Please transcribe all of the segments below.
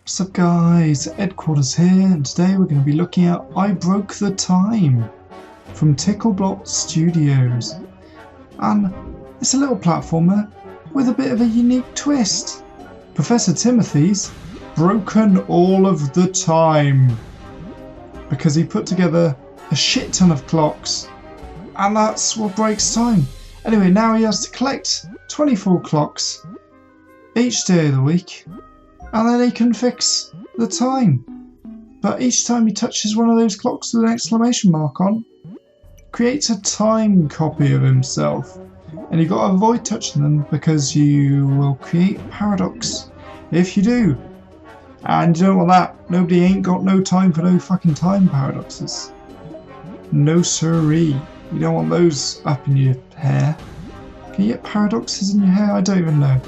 What's up guys, Headquarters here, and today we're going to be looking at I Broke the Time from Tickleblock Studios. And it's a little platformer with a bit of a unique twist. Professor Timothy's broken all of the time because he put together a shit ton of clocks, and that's what breaks time. Anyway, now he has to collect 24 clocks each day of the week, and then he can fix the time. But each time he touches one of those clocks with an exclamation mark on, creates a time copy of himself. And you've got to avoid touching them because you will create a paradox if you do. And you don't want that. Nobody ain't got no time for no fucking time paradoxes. No siree. You don't want those up in your hair. Can you get paradoxes in your hair? I don't even know.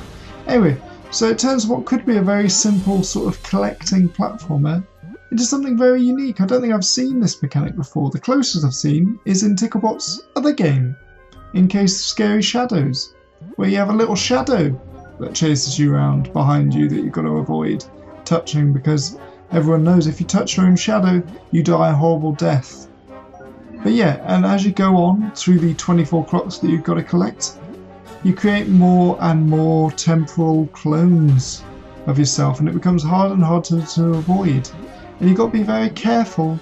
Anyway, so it turns what could be a very simple sort of collecting platformer into something very unique. I don't think I've seen this mechanic before. The closest I've seen is in Ticklebot's other game, In Case of Scary Shadows, where you have a little shadow that chases you around behind you that you've got to avoid touching, because everyone knows if you touch your own shadow, you die a horrible death. But yeah, and as you go on through the 24 clocks that you've got to collect, you create more and more temporal clones of yourself, and it becomes harder and harder to avoid. And you've got to be very careful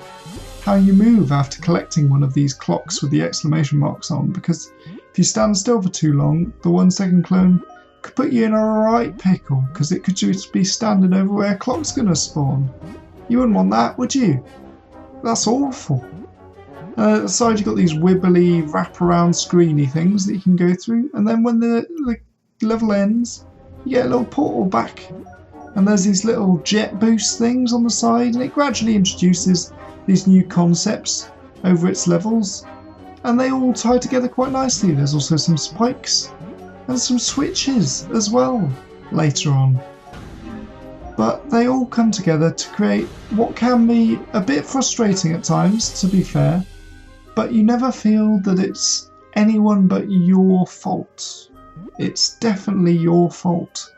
how you move after collecting one of these clocks with the exclamation marks on, because if you stand still for too long, the 1 second clone could put you in a right pickle, because it could just be standing over where a clock's going to spawn. You wouldn't want that, would you? That's awful. At the side you've got these wibbly wraparound screeny things that you can go through, and then when the level ends you get a little portal back, and there's these little jet boost things on the side, and it gradually introduces these new concepts over its levels, and they all tie together quite nicely. There's also some spikes and some switches as well later on. But they all come together to create what can be a bit frustrating at times, to be fair, but you never feel that it's anyone but your fault. It's definitely your fault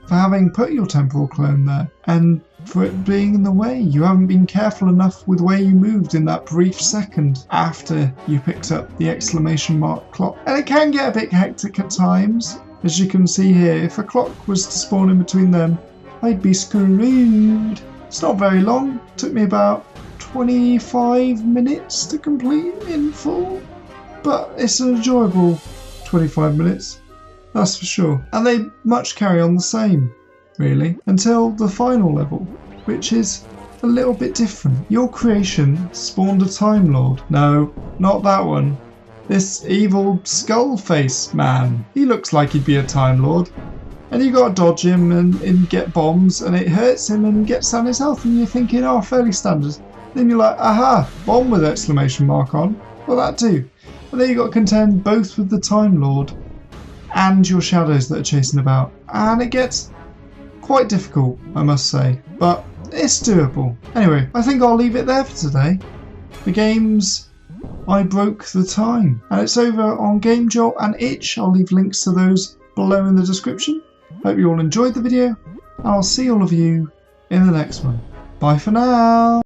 for having put your temporal clone there, and for it being in the way. You haven't been careful enough with where you moved in that brief second after you picked up the exclamation mark clock. And it can get a bit hectic at times. As you can see here, if a clock was to spawn in between them, I'd be screwed. It's not very long. It took me about 25 minutes to complete in full, but it's an enjoyable 25 minutes, that's for sure. And they much carry on the same, really, until the final level, which is a little bit different. Your creation spawned a Time Lord. No, not that one. This evil skull face man. He looks like he'd be a Time Lord. And you got to dodge him and get bombs, and it hurts him and gets down his health, and you're thinking, oh, fairly standard. Then you're like, aha, bomb with exclamation mark on. Well, that too. And then you've got to contend both with the Time Lord and your shadows that are chasing about. And it gets quite difficult, I must say. But it's doable. Anyway, I think I'll leave it there for today. The game's I Broke the Time. And it's over on Game Jolt and Itch. I'll leave links to those below in the description. Hope you all enjoyed the video. And I'll see all of you in the next one. Bye for now.